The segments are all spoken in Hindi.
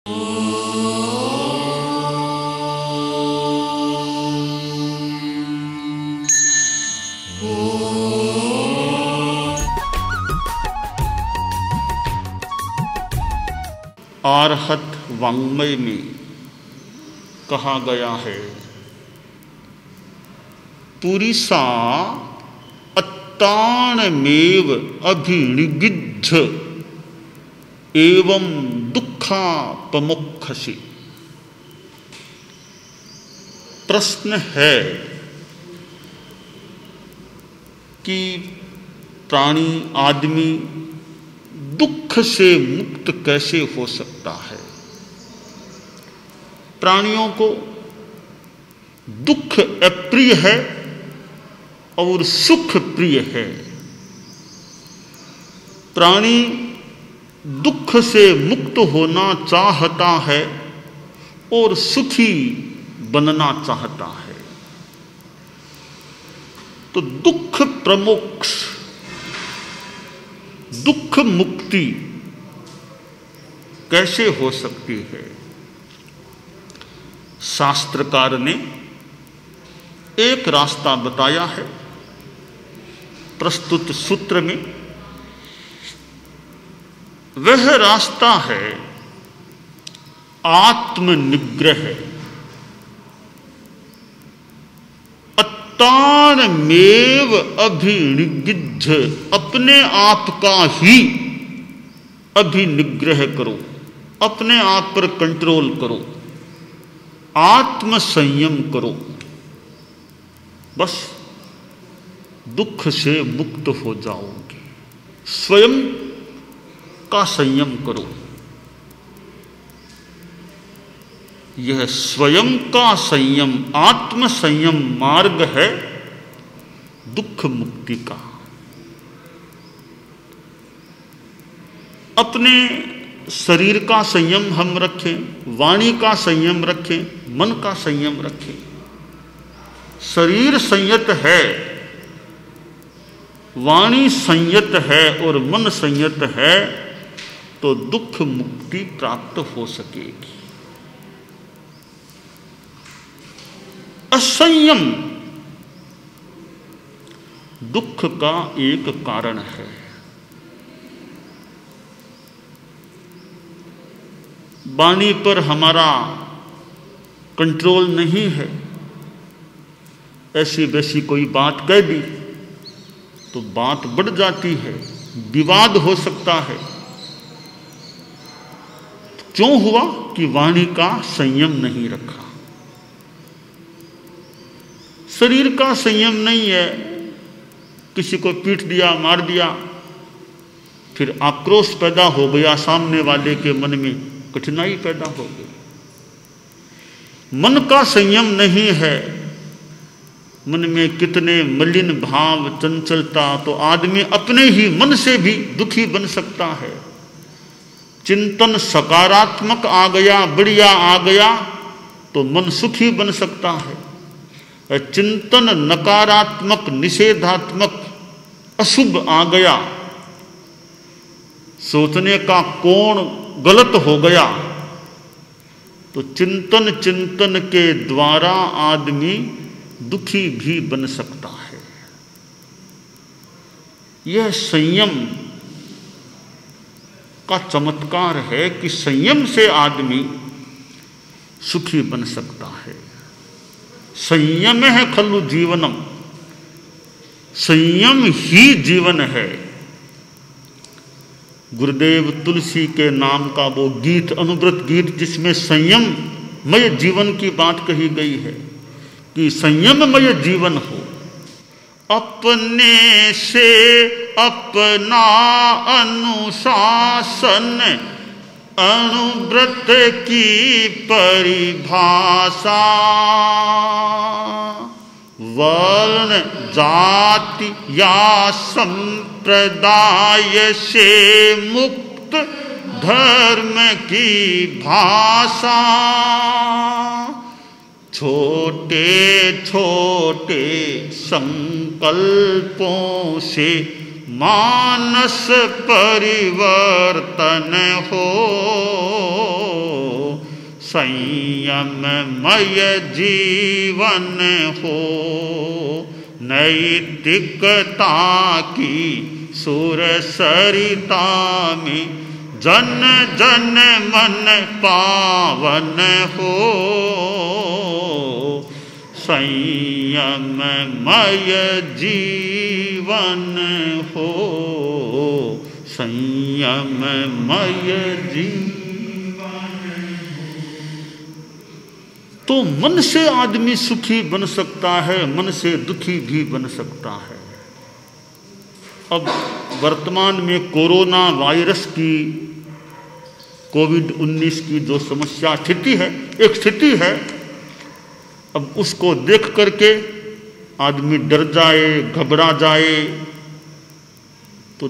आर्हत वाङ्मय में कहा गया है, पुरिसा अत्तानमेव अभिनिगिद्ध एवं दुःखापमुख्यसे। प्रश्न है कि प्राणी आदमी दुख से मुक्त कैसे हो सकता है। प्राणियों को दुख अप्रिय है और सुख प्रिय है। प्राणी दुख से मुक्त होना चाहता है और सुखी बनना चाहता है। तो दुख प्रमोक्ष, दुख मुक्ति कैसे हो सकती है। शास्त्रकार ने एक रास्ता बताया है प्रस्तुत सूत्र में। वह रास्ता है आत्मनिग्रह। अत्तानमेव अभिनिगिद्ध, अपने आप का ही अभिनिग्रह करो, अपने आप पर कंट्रोल करो, आत्म संयम करो। बस दुख से मुक्त हो जाओगे। स्वयं का संयम करो। यह स्वयं का संयम, आत्म संयम मार्ग है दुख मुक्ति का। अपने शरीर का संयम हम रखें, वाणी का संयम रखें, मन का संयम रखें। शरीर संयत है, वाणी संयत है और मन संयत है तो दुख मुक्ति प्राप्त हो सकेगी। असंयम दुख का एक कारण है। वाणी पर हमारा कंट्रोल नहीं है, ऐसी वैसी कोई बात कह दी तो बात बढ़ जाती है, विवाद हो सकता है। क्यों हुआ कि वाणी का संयम नहीं रखा। शरीर का संयम नहीं है, किसी को पीट दिया, मार दिया, फिर आक्रोश पैदा हो गया, सामने वाले के मन में कठिनाई पैदा हो गई। मन का संयम नहीं है, मन में कितने मलिन भाव, चंचलता, तो आदमी अपने ही मन से भी दुखी बन सकता है। चिंतन सकारात्मक आ गया, बढ़िया आ गया तो मन सुखी बन सकता है। चिंतन नकारात्मक, निषेधात्मक, अशुभ आ गया, सोचने का कोण गलत हो गया तो चिंतन के द्वारा आदमी दुखी भी बन सकता है। यह संयम का चमत्कार है कि संयम से आदमी सुखी बन सकता है। संयम है खलु जीवनम, संयम ही जीवन है। गुरुदेव तुलसी के नाम का वो गीत, अनुव्रत गीत, जिसमें संयममय जीवन की बात कही गई है कि संयममय जीवन हो। अपने से अपना अनुशासन, अनुव्रत की परिभाषा, वर्ण जाति या संप्रदाय से मुक्त धर्म की भाषा। छोटे छोटे संकल्पों से मानस परिवर्तन हो। संयममय जीवन हो, नैतिकता की सुर सरिता में जन जन मन पावन हो। संयममय जीवन हो, संयममय जीवन। तो मन से आदमी सुखी बन सकता है, मन से दुखी भी बन सकता है। अब वर्तमान में कोरोना वायरस की, कोविड-19 की जो समस्या स्थिति है, एक स्थिति है। अब उसको देख करके आदमी डर जाए, घबरा जाए, तो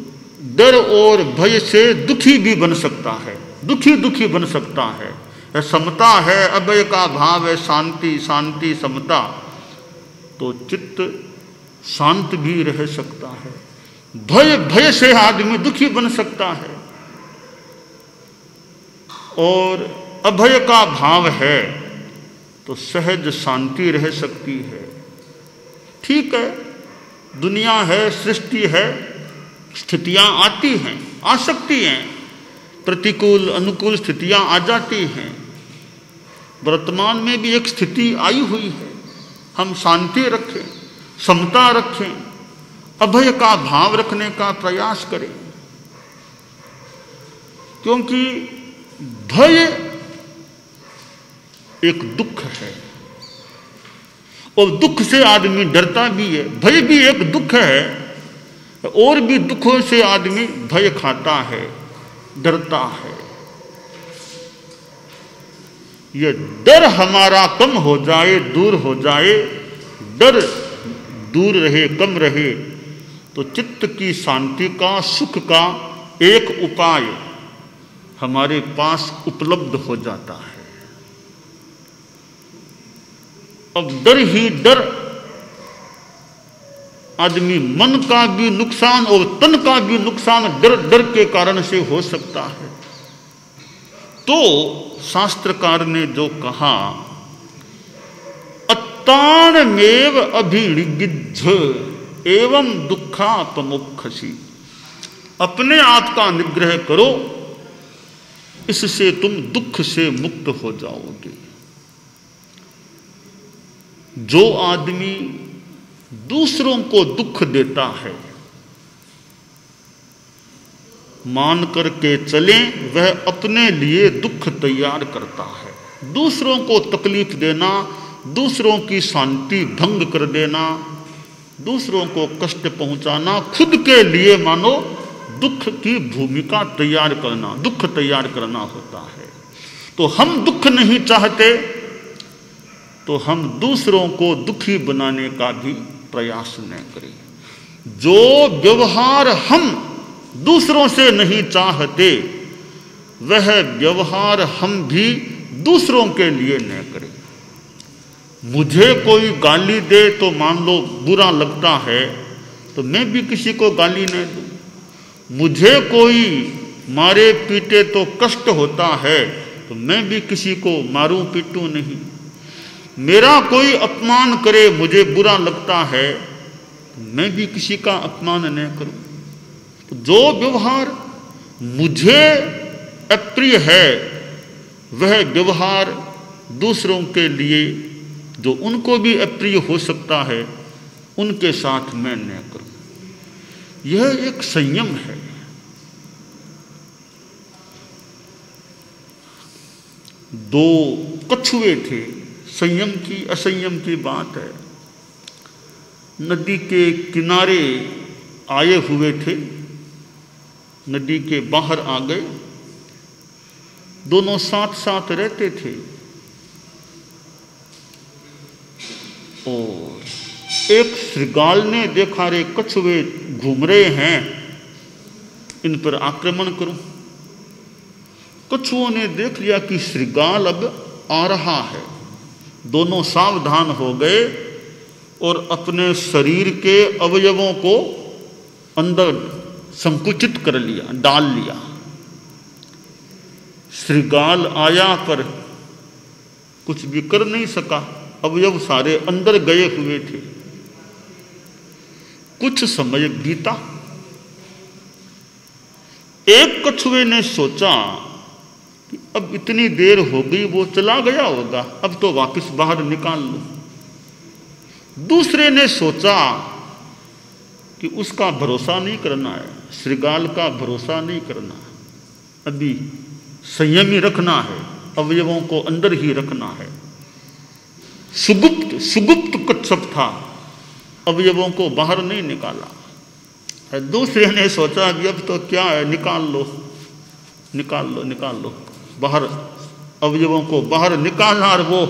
डर और भय से दुखी भी बन सकता है, दुखी बन सकता है। समता है, अभय का भाव है, शांति शांति समता, तो चित्त शांत भी रह सकता है। भय से आदमी दुखी बन सकता है, और अभय का भाव है तो सहज शांति रह सकती है। ठीक है, दुनिया है, सृष्टि है, स्थितियां आती हैं, आ सकती हैं, प्रतिकूल अनुकूल स्थितियां आ जाती हैं। वर्तमान में भी एक स्थिति आई हुई है। हम शांति रखें, समता रखें, अभय का भाव रखने का प्रयास करें, क्योंकि भय एक दुख है, और दुख से आदमी डरता भी है। भय भी एक दुख है, और भी दुखों से आदमी भय खाता है, डरता है। ये डर हमारा कम हो जाए, दूर हो जाए, डर दूर रहे, कम रहे, तो चित्त की शांति का, सुख का एक उपाय हमारे पास उपलब्ध हो जाता है। अब डर ही डर आदमी मन का भी नुकसान और तन का भी नुकसान डर के कारण से हो सकता है। तो शास्त्रकार ने जो कहा, अत्तानमेव अभिनिगिद्ध एवं दुःखापमुख्यसि, अपने आप का निग्रह करो, इससे तुम दुख से मुक्त हो जाओगे। जो आदमी दूसरों को दुख देता है, मान करके चलें, वह अपने लिए दुख तैयार करता है। दूसरों को तकलीफ देना, दूसरों की शांति भंग कर देना, दूसरों को कष्ट पहुंचाना, खुद के लिए मानो दुख की भूमिका तैयार करना, दुख तैयार करना होता है। तो हम दुख नहीं चाहते, तो हम दूसरों को दुखी बनाने का भी प्रयास न करें। जो व्यवहार हम दूसरों से नहीं चाहते, वह व्यवहार हम भी दूसरों के लिए न करें। मुझे कोई गाली दे तो मान लो बुरा लगता है, तो मैं भी किसी को गाली न दूं। मुझे कोई मारे पीटे तो कष्ट होता है, तो मैं भी किसी को मारूं पीटूं नहीं। मेरा कोई अपमान करे, मुझे बुरा लगता है, मैं भी किसी का अपमान न करूं। तो जो व्यवहार मुझे अप्रिय है, वह व्यवहार दूसरों के लिए जो उनको भी अप्रिय हो सकता है, उनके साथ मैं न करूं। यह एक संयम है। दो कछुए थे, संयम की असंयम की बात है। नदी के किनारे आए हुए थे, नदी के बाहर आ गए, दोनों साथ साथ रहते थे। और एक श्रृगाल ने देखा, रे कछुए घूम रहे हैं, इन पर आक्रमण करूं। कछुओं ने देख लिया कि श्रृगाल अब आ रहा है। दोनों सावधान हो गए और अपने शरीर के अवयवों को अंदर संकुचित कर लिया, डाल लिया। श्रृगाल आया पर कुछ भी कर नहीं सका, अवयव सारे अंदर गए हुए थे। कुछ समय बीता, एक कछुए ने सोचा कि अब इतनी देर हो गई, वो चला गया होगा, अब तो वापस बाहर निकाल लो। दूसरे ने सोचा कि उसका भरोसा नहीं करना है, श्रृगाल का भरोसा नहीं करना, अभी संयम ही रखना है, अवयवों को अंदर ही रखना है। सुगुप्त कच्छप था, अवयवों को बाहर नहीं निकाला। दूसरे ने सोचा कि अब तो क्या है, निकाल लो बाहर, अवयवों को बाहर निकाला। और वो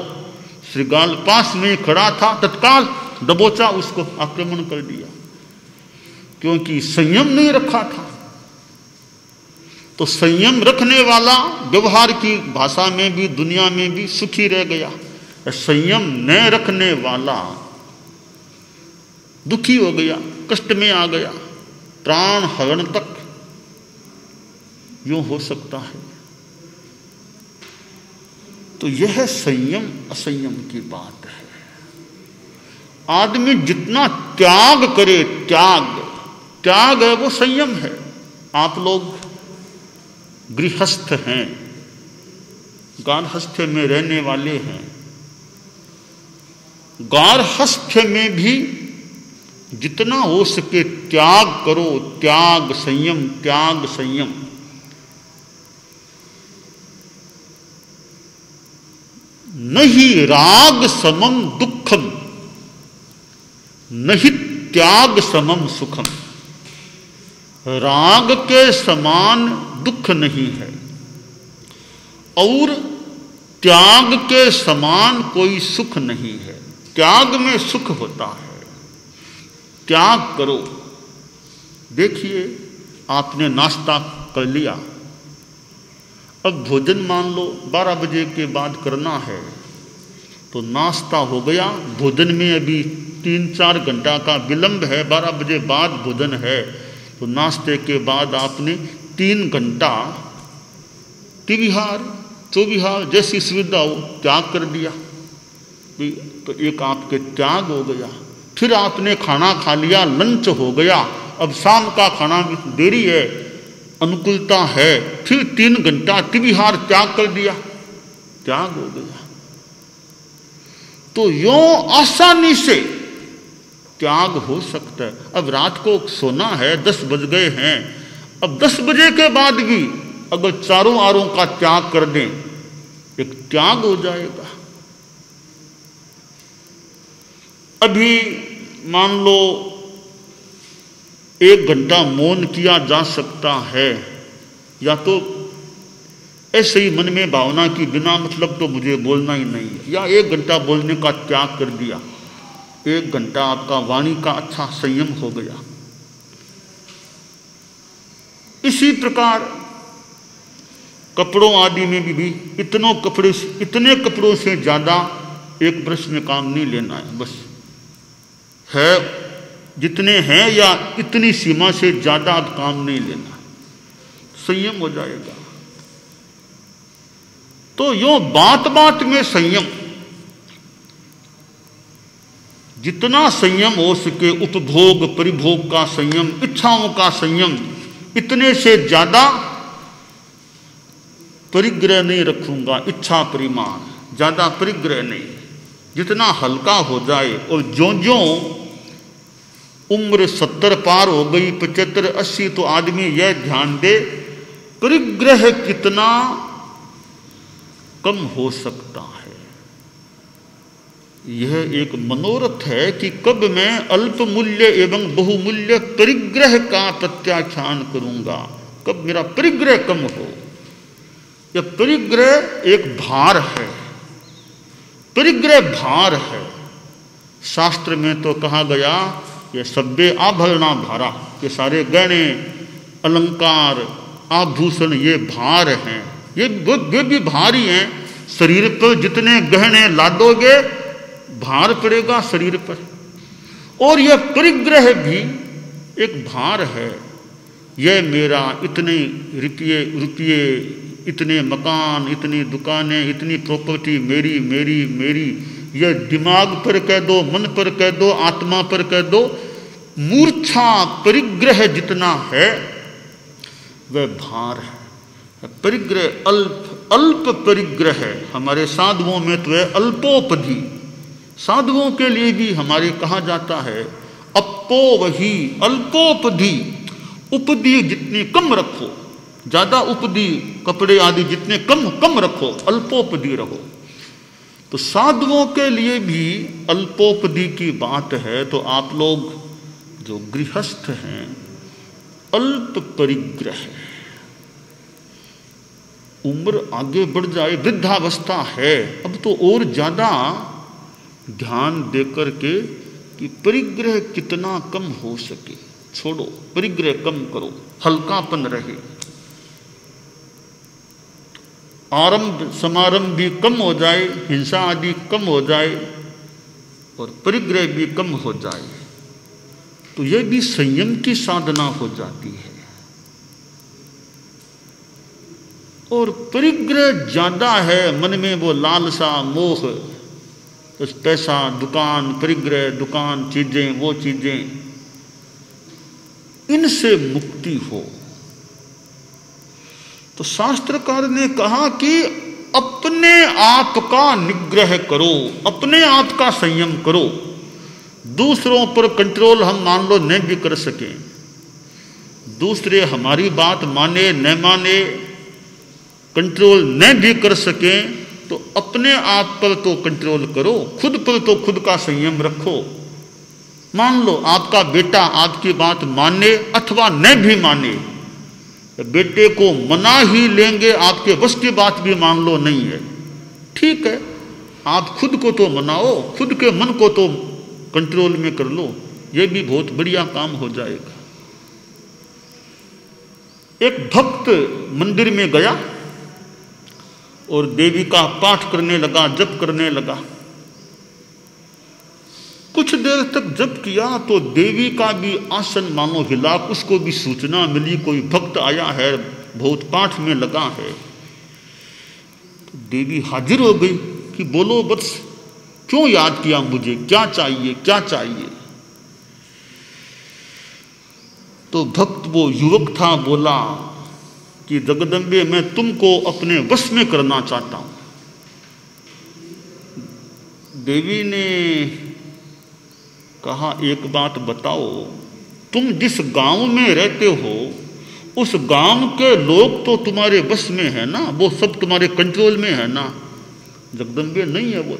श्रृगाल पास में खड़ा था, तत्काल दबोचा, उसको आक्रमण कर दिया, क्योंकि संयम नहीं रखा था। तो संयम रखने वाला व्यवहार की भाषा में भी, दुनिया में भी सुखी रह गया, संयम न रखने वाला दुखी हो गया, कष्ट में आ गया, प्राण हरण तक यूं हो सकता है। तो यह संयम असंयम की बात है। आदमी जितना त्याग करे, त्याग है वो संयम है। आप लोग गृहस्थ हैं, गार्हस्थ्य में रहने वाले हैं, गार्हस्थ्य में भी जितना हो सके त्याग करो, त्याग संयम। नहीं राग समम दुखम, नहीं त्याग समम सुखम। राग के समान दुख नहीं है और त्याग के समान कोई सुख नहीं है। त्याग में सुख होता है। त्याग करो। देखिए, आपने नाश्ता कर लिया, अब भोजन मान लो 12 बजे के बाद करना है, तो नाश्ता हो गया, भोजन में अभी 3-4 घंटा का विलंब है, 12 बजे बाद भोजन है, तो नाश्ते के बाद आपने 3 घंटा त्रिविहार चौविहार जैसी सुविधा हो त्याग कर दिया, तो एक आपके त्याग हो गया। फिर आपने खाना खा लिया, लंच हो गया, अब शाम का खाना देरी है, अनुकूलता है, फिर 3 घंटा त्रिविहार त्याग कर दिया, त्याग हो गया। तो यों आसानी से त्याग हो सकता है। अब रात को सोना है, 10 बज गए हैं, अब 10 बजे के बाद भी अगर चारों आरों का त्याग कर दें, एक त्याग हो जाएगा। अभी मान लो 1 घंटा मौन किया जा सकता है, या तो ऐसे ही मन में भावना की बिना मतलब तो मुझे बोलना ही नहीं है, या 1 घंटा बोलने का त्याग कर दिया, 1 घंटा आपका वाणी का अच्छा संयम हो गया। इसी प्रकार कपड़ों आदि में भी इतने कपड़ों से ज़्यादा एक ब्रश में काम नहीं लेना है, बस है जितने हैं या इतनी सीमा से ज़्यादा अब काम नहीं लेना, संयम हो जाएगा। तो यूं बात बात में संयम, जितना संयम हो सके, उपभोग परिभोग का संयम, इच्छाओं का संयम, इतने से ज़्यादा परिग्रह नहीं रखूंगा, इच्छा परिमाण, ज़्यादा परिग्रह नहीं, जितना हल्का हो जाए। और ज्यों उम्र 70 पार हो गई, 75, 80, तो आदमी यह ध्यान दे परिग्रह कितना कम हो सकता है। यह एक मनोरथ है कि कब मैं अल्प मूल्य एवं बहुमूल्य परिग्रह का प्रत्याख्यान करूंगा, कब मेरा परिग्रह कम हो। यह परिग्रह एक भार है, परिग्रह भार है। शास्त्र में तो कहा गया ये सभ्य आभरणा भारा, ये सारे गहने अलंकार आभूषण ये भार हैं, ये भी भारी हैं। शरीर पर जितने गहने लादोगे भार पड़ेगा शरीर पर, और यह परिग्रह भी एक भार है। यह मेरा इतने रुपये इतने मकान, इतनी दुकानें, इतनी प्रॉपर्टी मेरी मेरी मेरी, यह दिमाग पर कह दो, मन पर कह दो, आत्मा पर कह दो, मूर्छा परिग्रह जितना है वह भार है। परिग्रह अल्प परिग्रह है। हमारे साधुओं में तो है अल्पोपधि। साधुओं के लिए भी हमारे कहा जाता है अपो वही अल्पोपधि। उपधि जितनी कम रखो, ज्यादा उपधि कपड़े आदि जितने कम रखो, अल्पोपधि रहो। तो साधुओं के लिए भी अल्पोपधि की बात है। तो आप लोग जो गृहस्थ हैं, अल्प परिग्रह, उम्र आगे बढ़ जाए, वृद्धावस्था है, अब तो और ज्यादा ध्यान देकर के कि परिग्रह कितना कम हो सके छोड़ो, परिग्रह कम करो, हल्कापन रहे, आरंभ समारंभ भी कम हो जाए, हिंसा आदि कम हो जाए और परिग्रह भी कम हो जाए, तो यह भी संयम की साधना हो जाती है। और परिग्रह ज्यादा है, मन में वो लालसा मोह, तो पैसा, दुकान, परिग्रह, दुकान, चीजें, वो चीजें, इनसे मुक्ति हो। तो शास्त्रकार ने कहा कि अपने आप का निग्रह करो, अपने आप का संयम करो। दूसरों पर कंट्रोल हम मान लो नहीं भी कर सके, दूसरे हमारी बात माने न माने, कंट्रोल न भी कर सके, तो अपने आप पर तो कंट्रोल करो, खुद पर तो खुद का संयम रखो। मान लो आपका बेटा आपकी बात माने अथवा न भी माने, बेटे को मना ही लेंगे, आपके बस की बात भी मान लो नहीं है, ठीक है, आप खुद को तो मनाओ, खुद के मन को तो कंट्रोल में कर लो, यह भी बहुत बढ़िया काम हो जाएगा। एक भक्त मंदिर में गया और देवी का पाठ करने लगा, जप करने लगा। कुछ देर तक जप किया तो देवी का भी आसन मानो हिला, उसको भी सूचना मिली कोई भक्त आया है, बहुत पाठ में लगा है। तो देवी हाजिर हो गई कि बोलो बस, क्यों याद किया मुझे, क्या चाहिए, क्या चाहिए। तो भक्त वो युवक था, बोला कि जगदम्बे मैं तुमको अपने वश में करना चाहता हूं। देवी ने कहा एक बात बताओ, तुम जिस गांव में रहते हो उस गांव के लोग तो तुम्हारे वश में है ना, वो सब तुम्हारे कंट्रोल में है ना। जगदम्बे नहीं है वो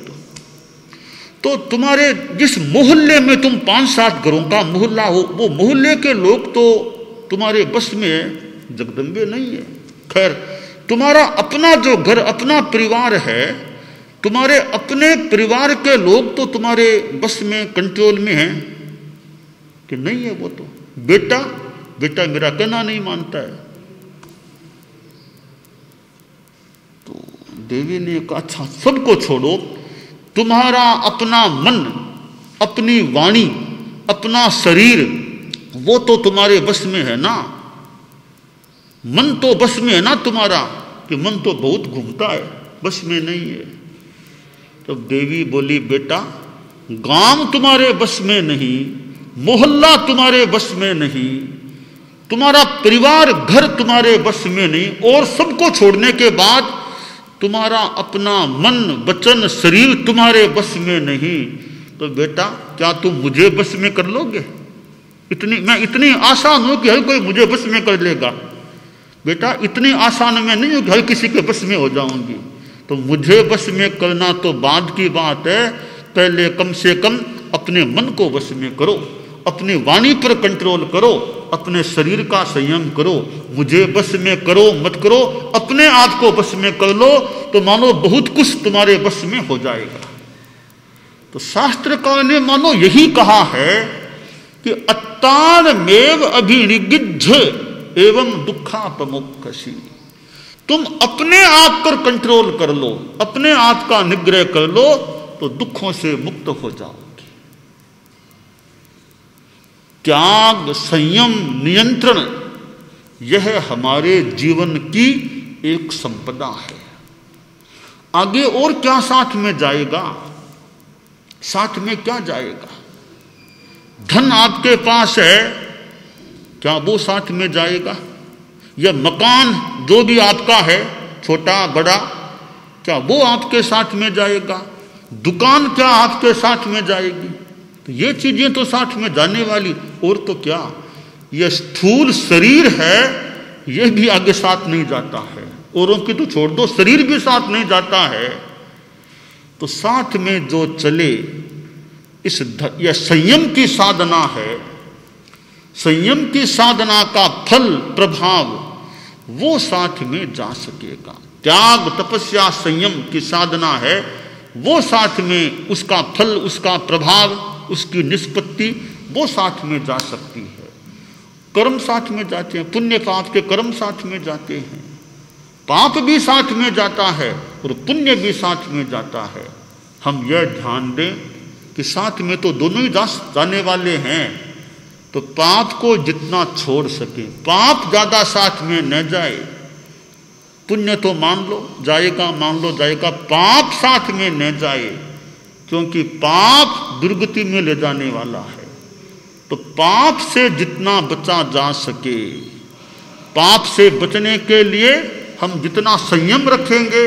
तो तुम्हारे जिस मोहल्ले में तुम 5-7 घरों का मोहल्ला हो, वो मोहल्ले के लोग तो तुम्हारे बस में है, जगदम्बे नहीं है। खैर, तुम्हारा अपना जो घर, अपना परिवार है, तुम्हारे अपने परिवार के लोग तो तुम्हारे बस में, कंट्रोल में हैं कि नहीं है वो तो। बेटा मेरा कहना नहीं मानता है। तो देवी ने कहा अच्छा सबको छोड़ो, तुम्हारा अपना मन, अपनी वाणी, अपना शरीर, वो तो तुम्हारे बस में है ना। मन तो बस में है ना तुम्हारा, कि मन तो बहुत घूमता है, बस में नहीं है। तो देवी बोली बेटा, गांव तुम्हारे बस में नहीं, मोहल्ला तुम्हारे बस में नहीं, तुम्हारा परिवार, घर तुम्हारे बस में नहीं, और सबको छोड़ने के बाद तुम्हारा अपना मन, वचन, शरीर तुम्हारे बस में नहीं। तो बेटा क्या तुम मुझे बस में कर लोगे? मैं इतनी आसान हूं कि हर कोई मुझे बस में कर लेगा? बेटा इतनी आसान मैं नहीं हूं कि हर किसी के बस में हो जाऊंगी। तो मुझे बस में करना तो बाद की बात है, पहले कम से कम अपने मन को बस में करो, अपनी वाणी पर कंट्रोल करो, अपने शरीर का संयम करो। मुझे बस में करो मत करो, अपने आप को बस में कर लो, तो मानो बहुत कुछ तुम्हारे बस में हो जाएगा। तो शास्त्रकार ने मानो यही कहा है कि अत्तारमेव अभिनिगिद्ध एवं दुखापमोक्षसी। तुम अपने आप पर कंट्रोल कर लो, अपने आप का निग्रह कर लो, तो दुखों से मुक्त हो जाओगे। त्याग, संयम, नियंत्रण, यह हमारे जीवन की एक संपदा है। आगे और क्या साथ में जाएगा? साथ में क्या जाएगा? धन आपके पास है, क्या वो साथ में जाएगा? या मकान जो भी आपका है, छोटा बड़ा, क्या वो आपके साथ में जाएगा? दुकान क्या आपके साथ में जाएगी? तो ये चीजें तो साथ में जाने वाली, और तो क्या, ये स्थूल शरीर है, ये भी आगे साथ नहीं जाता है। औरों की तो छोड़ दो, शरीर भी साथ नहीं जाता है। तो साथ में जो चले, यह संयम की साधना है। संयम की साधना का फल प्रभाव वो साथ में जा सकेगा। त्याग तपस्या संयम की साधना है, वो साथ में उसका फल, उसका प्रभाव, उसकी निष्पत्ति वो साथ में जा सकती है। कर्म साथ में जाते हैं, पुण्य पाप के कर्म साथ में जाते हैं। पाप भी साथ में जाता है और पुण्य भी साथ में जाता है। हम यह ध्यान दें कि साथ में तो दोनों ही जाने वाले हैं। तो पाप को जितना छोड़ सके, पाप ज्यादा साथ में न जाए। पुण्य तो मान लो जाएगा, मान लो जाएगा, पाप साथ में न जाए, क्योंकि पाप दुर्गति में ले जाने वाला है। तो पाप से जितना बचा जा सके, पाप से बचने के लिए हम जितना संयम रखेंगे,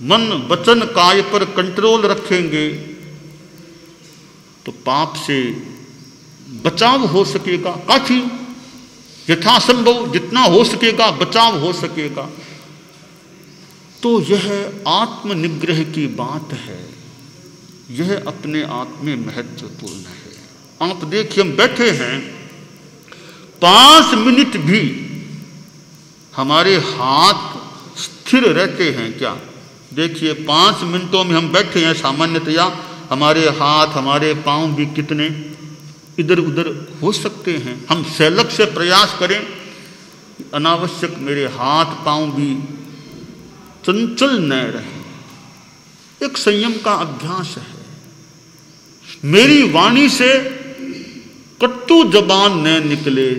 मन वचन काय पर कंट्रोल रखेंगे, तो पाप से बचाव हो सकेगा। काफी यथासंभव जितना हो सकेगा बचाव हो सकेगा। तो यह आत्मनिग्रह की बात है, यह अपने आप में महत्वपूर्ण है। आप देखिए, हम बैठे हैं, 5 मिनट भी हमारे हाथ स्थिर रहते हैं क्या? देखिए, 5 मिनटों में हम बैठे हैं, सामान्यतया हमारे हाथ हमारे पांव भी कितने इधर उधर हो सकते हैं। हम सलग से प्रयास करें, अनावश्यक मेरे हाथ पांव भी चंचल न रहे। एक संयम का अभ्यास है। मेरी वाणी से कट्टू जबान न निकले,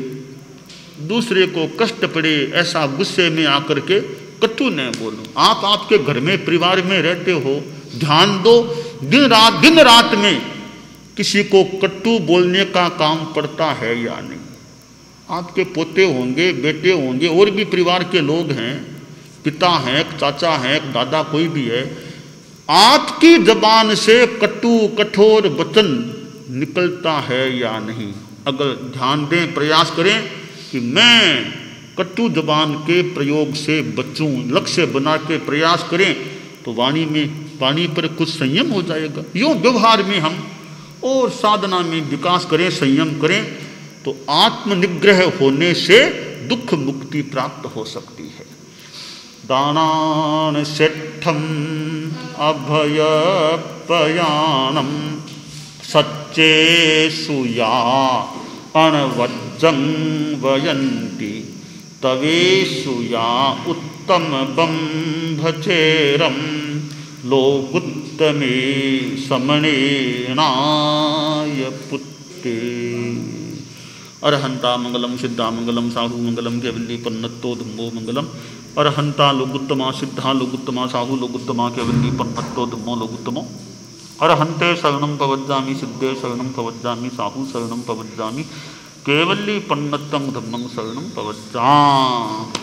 दूसरे को कष्ट पड़े ऐसा गुस्से में आकर के कट्टू न बोलो। आप आपके घर में परिवार में रहते हो, ध्यान दो, दिन रात में किसी को कट्टू बोलने का काम पड़ता है या नहीं? आपके पोते होंगे, बेटे होंगे, और भी परिवार के लोग हैं, पिता हैं, चाचा हैं, दादा, कोई भी है, आपकी जबान से कट्टू कठोर वचन निकलता है या नहीं? अगर ध्यान दें, प्रयास करें कि मैं कट्टू जबान के प्रयोग से बचूं, लक्ष्य बना के प्रयास करें, तो वाणी पर कुछ संयम हो जाएगा। यूँ व्यवहार में हम और साधना में विकास करें, संयम करें, तो आत्मनिग्रह होने से दुख मुक्ति प्राप्त हो सकती है। दानान सेठम अभय पयानम सच्चे सुया अणवज्जं वयन्ति तवेशुया उत्तम बंभचेरम लोगुत्तमे समणे नाय पुत्ते। अरहंता मंगलम सिद्धा मंगलम साहु मंगलम केवली पन्नत्तो धम्मो मंगलम। अरहंता लोगुत्तमा सिद्धा लोगुत्तमा साहु लोगुत्तमा केवली पन्नत्तो धम्मो लोगुत्तमो। अरहंते शरणं पवज्जामि सिद्धे शरणं पवज्जामि साहु शरणं पवज्जामि केवली पन्नत्तं धम्मं शरणं पवज्जामि।